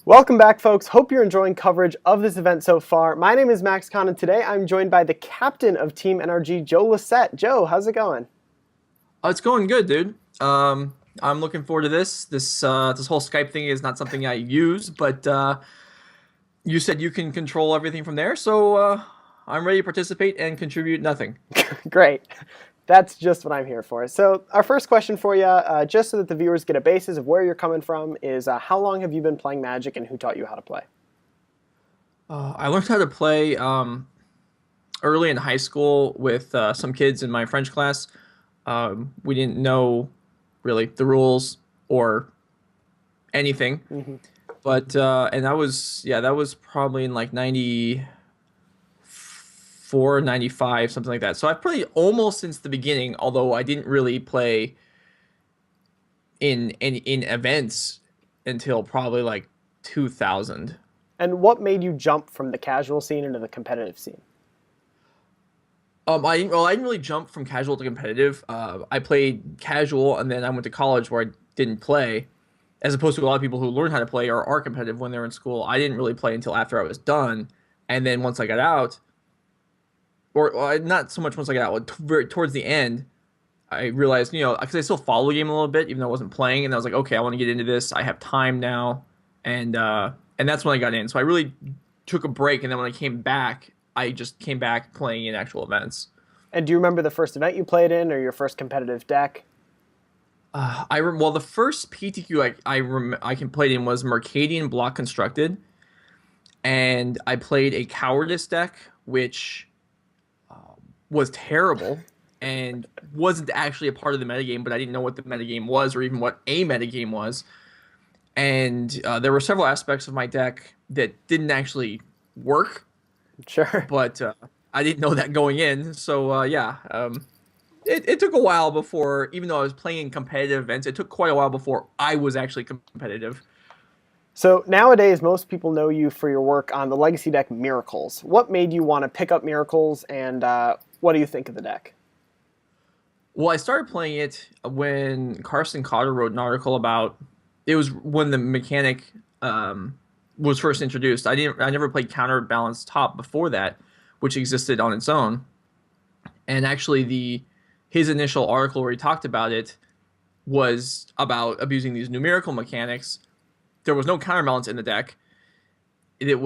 Welcome back, folks. Hope you're enjoying coverage of this event so far. My name is Max Kahn, and today I'm joined by the captain of TeamNRG, Joe Lossett. Joe, how's it going? It's going good, dude. I'm looking forward to this. This whole Skype thing is not something I use, but you said you can control everything from there, so I'm ready to participate and contribute nothing. Great. That's just what I'm here for. So our first question for you, just so that the viewers get a basis of where you're coming from, is how long have you been playing Magic and who taught you how to play? I learned how to play early in high school with some kids in my French class. We didn't know really the rules or anything, but and that was probably in like 94, 95, something like that. So I've played almost since the beginning, although I didn't really play in events until probably like 2000. And what made you jump from the casual scene into the competitive scene? I didn't really jump from casual to competitive. I played casual, and then I went to college where I didn't play, as opposed to a lot of people who learn how to play or are competitive when they're in school. I didn't really play until after I was done, and then once I got out, or not so much once I got out, towards the end, I realized, because I still follow the game a little bit, even though I wasn't playing, and I was like, okay, I want to get into this. I have time now, and that's when I got in. So I really took a break, and then when I came back, I just came back playing in actual events. And do you remember the first event you played in or your first competitive deck? Well, the first PTQ I can played in was Mercadian Block Constructed, and I played a Cowardice deck, which was terrible and wasn't actually a part of the metagame, but I didn't know what the metagame was or even what a metagame was. And there were several aspects of my deck that didn't actually work, Sure. but I didn't know that going in. So it took a while before, even though I was playing in competitive events, it took quite a while before I was actually competitive. So nowadays, most people know you for your work on the legacy deck Miracles. What made you want to pick up Miracles, and what do you think of the deck? Well, I started playing it when Carson Cotter wrote an article about it was when the mechanic was first introduced. I never played Counterbalance Top before that, which existed on its own. And actually, his initial article where he talked about it was about abusing these numerical mechanics. There was no counterbalance in the deck. It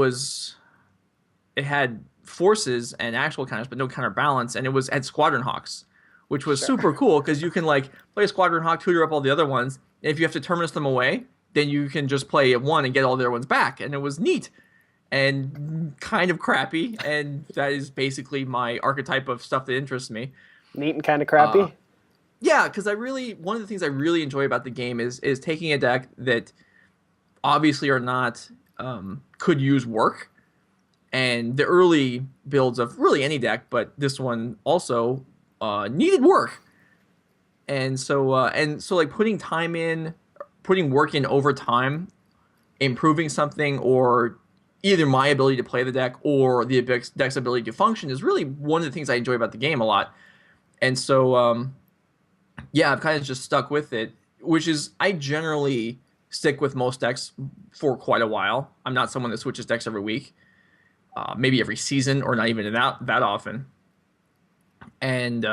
had forces and actual counters, but no counterbalance, and it was at Squadron Hawks, which was Sure. super cool because you can like play a Squadron Hawk, tutor up all the other ones, and if you have to terminus them away, then you can just play one and get all the other ones back, and it was neat and kind of crappy, and that is basically my archetype of stuff that interests me. Neat and kind of Uh, crappy? yeah, because one of the things I really enjoy about the game is taking a deck that obviously are not could use work, and the early builds of really any deck, but this one also needed work, and so like putting work in over time, improving something, or either my ability to play the deck or the deck's ability to function is really one of the things I enjoy about the game a lot. And so yeah, I've kind of just stuck with it, which is I generally stick with most decks for quite a while. I'm not someone that switches decks every week, maybe every season, or not even that often. And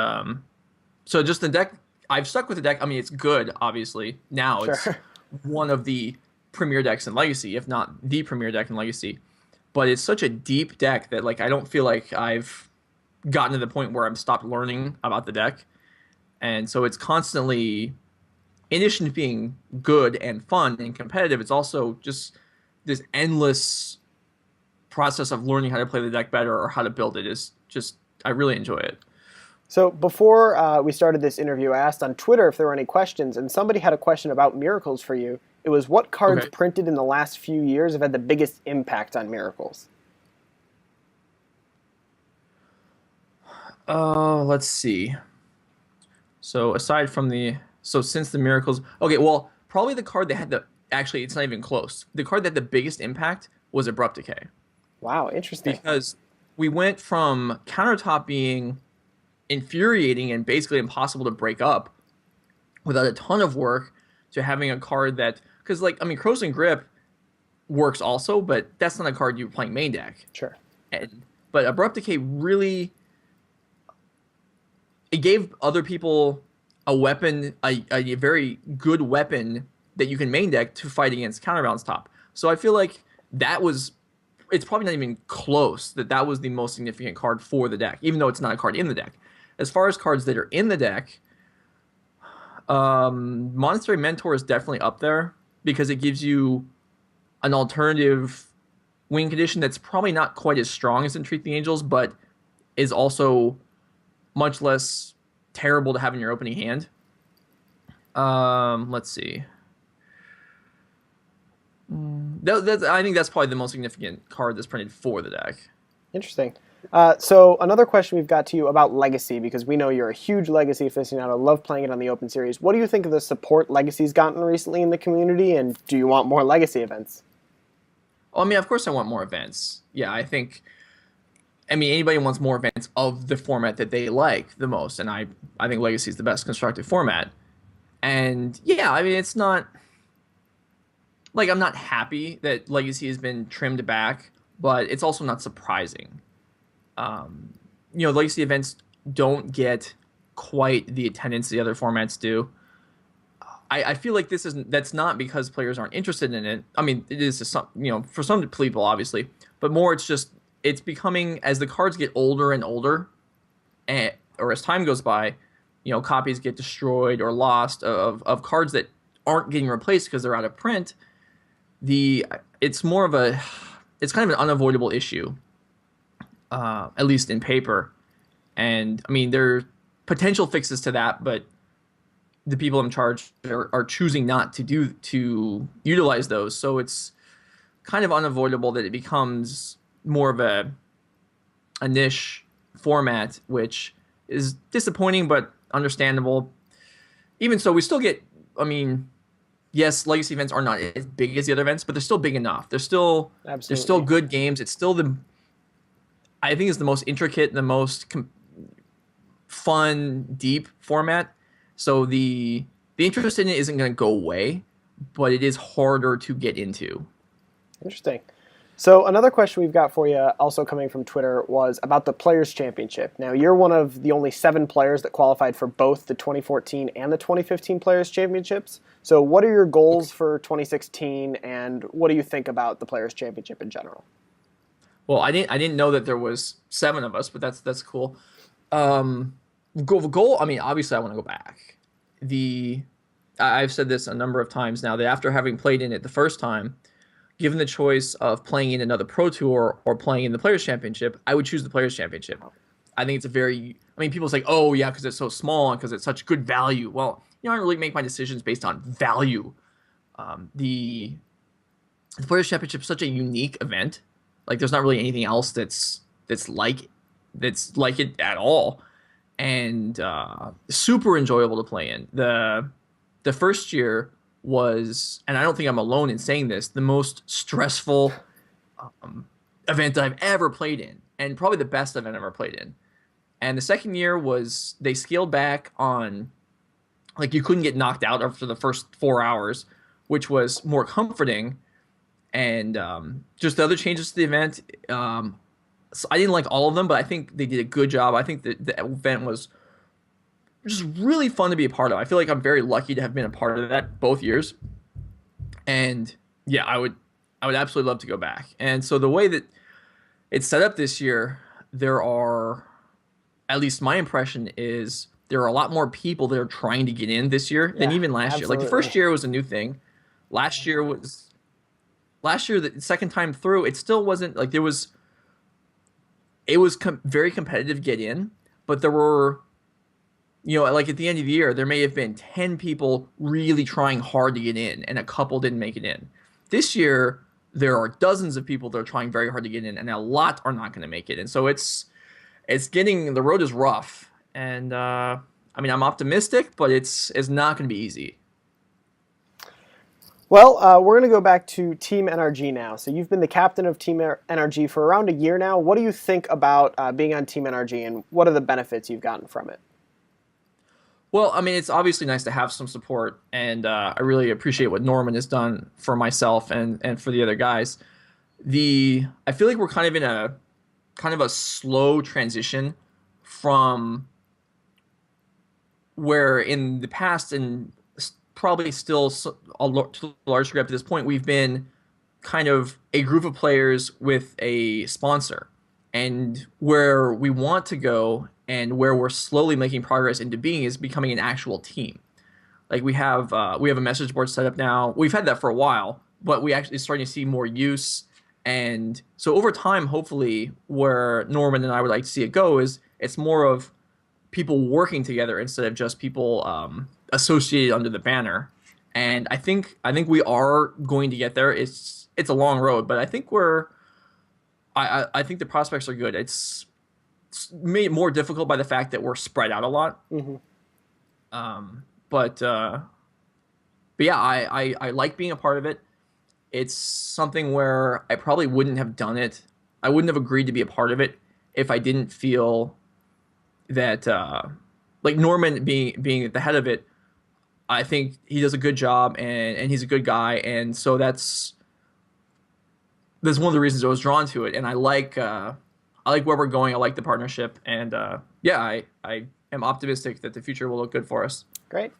so just the deck, I've stuck with the deck. I mean, it's good, obviously. Now it's Sure. one of the premier decks in Legacy, if not the premier deck in Legacy. But it's such a deep deck that like I don't feel like I've gotten to the point where I'm stopped learning about the deck. And so it's constantly, in addition to being good and fun and competitive, it's also just this endless process of learning how to play the deck better or how to build it is just, I really enjoy it. So before we started this interview, I asked on Twitter if there were any questions, and somebody had a question about Miracles for you. It was, what cards Okay. printed in the last few years have had the biggest impact on Miracles? Let's see. So aside from since the miracles, okay, well, probably the card that had actually, it's not even close. The card that had the biggest impact was Abrupt Decay, Wow, interesting. because we went from countertop being infuriating and basically impossible to break up without a ton of work to having a card that, because like, I mean, Crows and Grip works also, but that's not a card you're playing main deck. Sure. But Abrupt Decay really, it gave other people a weapon, a very good weapon that you can main deck to fight against Counterbalance Top. So I feel like that was, it's probably not even close that was the most significant card for the deck, even though it's not a card in the deck. As far as cards that are in the deck, Monastery Mentor is definitely up there because it gives you an alternative win condition that's probably not quite as strong as Entreat the Angels, but is also much less terrible to have in your opening hand. Let's see. I think that's probably the most significant card that's printed for the deck. Interesting. So another question we've got to you about Legacy, because we know you're a huge Legacy aficionado, love playing it on the Open Series. What do you think of the support Legacy's gotten recently in the community, and do you want more Legacy events? Well, I mean, of course I want more events. Yeah, I think anybody wants more events of the format that they like the most, and I think Legacy is the best constructed format. And yeah, I mean, it's not like I'm not happy that Legacy has been trimmed back, but it's also not surprising. Legacy events don't get quite the attendance the other formats do. I feel like that's not because players aren't interested in it. I mean, it is for some people, obviously, but more it's becoming, as the cards get older and older, or as time goes by, copies get destroyed or lost of cards that aren't getting replaced because they're out of print. It's kind of an unavoidable issue, at least in paper. And I mean, there are potential fixes to that, but the people in charge are choosing not to utilize those. So it's kind of unavoidable that it becomes more of a niche format, which is disappointing but understandable. Even so, we still get, yes, Legacy events are not as big as the other events, but they're still big enough. They're still good games. It's still I think it's the most intricate, the most fun, deep format. So the interest in it isn't going to go away, but it is harder to get into. Interesting. So another question we've got for you, also coming from Twitter, was about the Players' Championship. Now, you're one of the only 7 players that qualified for both the 2014 and the 2015 Players' Championships. So what are your goals for 2016, and what do you think about the Players' Championship in general? Well, I didn't know that there was 7 of us, but that's cool. Goal. I mean, obviously, I want to go back. I've said this a number of times now that after having played in it the first time, given the choice of playing in another Pro Tour or playing in the Players' Championship, I would choose the Players' Championship. I think it's people say, oh yeah, because it's so small and because it's such good value. Well, I don't really make my decisions based on value. The Players' Championship is such a unique event. Like, there's not really anything else that's like it at all. And super enjoyable to play in. The first year was, and I don't think I'm alone in saying this, the most stressful event I've ever played in, and probably the best event I've ever played in. And the second year was, they scaled back on, like, you couldn't get knocked out after the first 4 hours, which was more comforting. And just the other changes to the event, so I didn't like all of them, but I think they did a good job. I think that the event was just really fun to be a part of. I feel like I'm very lucky to have been a part of that both years. And yeah, I would absolutely love to go back. And so the way that it's set up this year, there are, at least my impression is, there are a lot more people that are trying to get in this year than even last year. Like, the first year was a new thing. Last year, the second time through, it still wasn't like it was very competitive to get in, but there were, like at the end of the year, there may have been 10 people really trying hard to get in, and a couple didn't make it in. This year, there are dozens of people that are trying very hard to get in, and a lot are not going to make it. And so the road is rough. And I'm optimistic, but it's not going to be easy. Well, we're going to go back to TeamNRG now. So you've been the captain of TeamNRG for around a year now. What do you think about being on TeamNRG, and what are the benefits you've gotten from it? Well, I mean, it's obviously nice to have some support, and I really appreciate what Norman has done for myself and for the other guys. I feel like we're kind of a slow transition from where in the past and probably still to a large degree up to this point, we've been kind of a group of players with a sponsor. And where we want to go and where we're slowly making progress into being is becoming an actual team. Like we have a message board set up now. We've had that for a while, but we actually starting to see more use. And so over time, hopefully, where Norman and I would like to see it go is it's more of people working together instead of just people associated under the banner. And I think we are going to get there. It's a long road, but I think I think the prospects are good. It's made more difficult by the fact that we're spread out a lot. Hmm. Um, but yeah, I like being a part of it. It's something where I probably wouldn't have done it. I wouldn't have agreed to be a part of it if I didn't feel that like Norman being at the head of it. I think he does a good job and he's a good guy, and so that's one of the reasons I was drawn to it. And I like where we're going. I like the partnership, and yeah, I am optimistic that the future will look good for us. Great.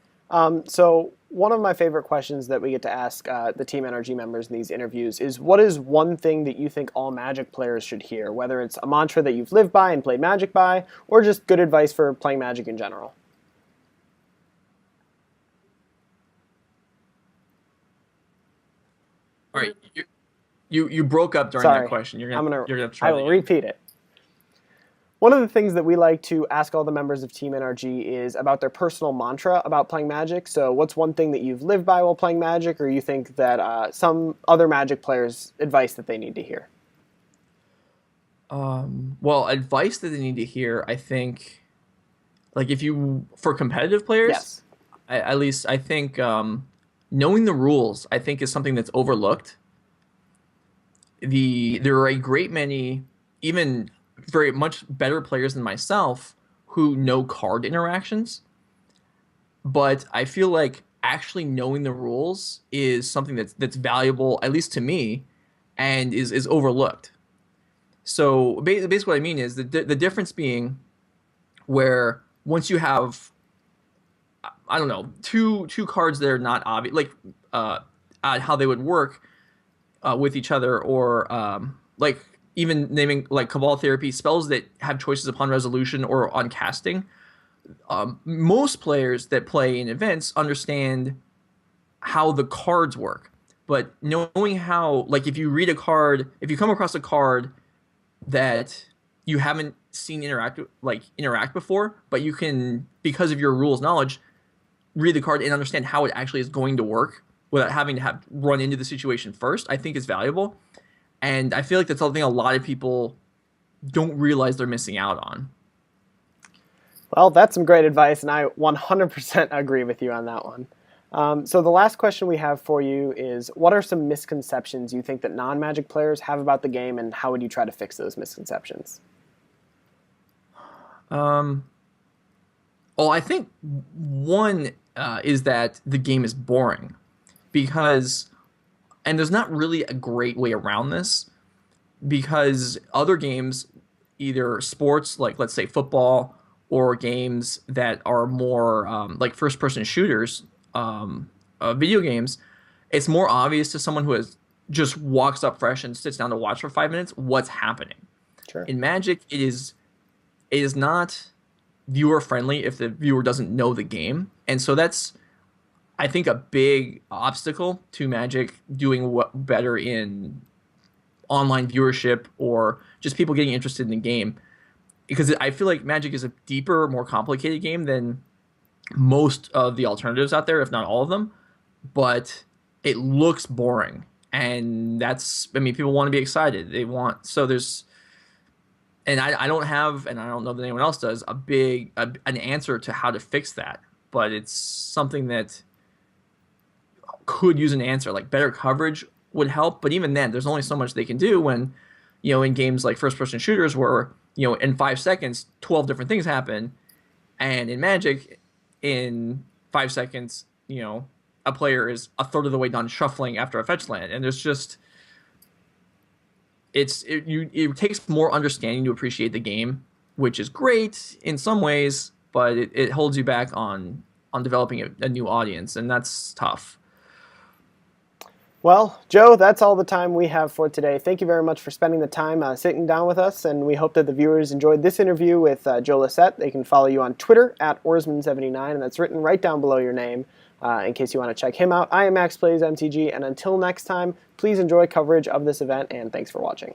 So one of my favorite questions that we get to ask the Team NRG members in these interviews is, what is one thing that you think all Magic players should hear, whether it's a mantra that you've lived by and played Magic by, or just good advice for playing Magic in general? All right, you broke up during that Sorry, question. You're gonna I try that will again. repeat it. One of the things that we like to ask all the members of Team NRG is about their personal mantra about playing Magic. So what's one thing that you've lived by while playing Magic, or you think that some other Magic players' advice that they need to hear? Well, advice that they need to hear, I think, like if you for competitive players, Yes. at least I think knowing the rules, I think is something that's overlooked. There are a great many, even very much better players than myself who know card interactions, but I feel like actually knowing the rules is something that's valuable, at least to me, and is overlooked. So basically, what I mean is the difference being where once you have, I don't know, two cards that are not obvious, like how they would work with each other, or like even naming like Cabal Therapy spells that have choices upon resolution or on casting. Most players that play in events understand how the cards work, but knowing how, like, if you read a card, if you come across a card that you haven't seen interact before, but you can, because of your rules knowledge, read the card and understand how it actually is going to work without having to have run into the situation first, I think is valuable. And I feel like that's something a lot of people don't realize they're missing out on. Well, that's some great advice, and I 100% agree with you on that one. So the last question we have for you is, what are some misconceptions you think that non-Magic players have about the game, and how would you try to fix those misconceptions? Um, well, I think one is that the game is boring because, and there's not really a great way around this, because other games, either sports like let's say football, or games that are more like first-person shooters, video games, it's more obvious to someone who has just walks up fresh and sits down to watch for 5 minutes what's happening. Sure. In Magic, it is not viewer friendly if the viewer doesn't know the game, and so that's, I think, a big obstacle to Magic doing better in online viewership or just people getting interested in the game, because I feel like Magic is a deeper, more complicated game than most of the alternatives out there, if not all of them. But it looks boring, and that's, I mean, people want to be excited. They want, so there's, and I don't have, and I don't know that anyone else does, an answer to how to fix that. But it's something that could use an answer. Like better coverage would help, but even then, there's only so much they can do when, in games like first-person shooters where, in 5 seconds, 12 different things happen, and in Magic, in 5 seconds, a player is a third of the way done shuffling after a fetch land, and there's just it takes more understanding to appreciate the game, which is great in some ways, but it holds you back on developing a new audience, and that's tough. Well, Joe, that's all the time we have for today. Thank you very much for spending the time sitting down with us, and we hope that the viewers enjoyed this interview with Joe Lossett. They can follow you on Twitter at Oarsman79, and that's written right down below your name in case you want to check him out. I am Max Plays MTG, and until next time, please enjoy coverage of this event, and thanks for watching.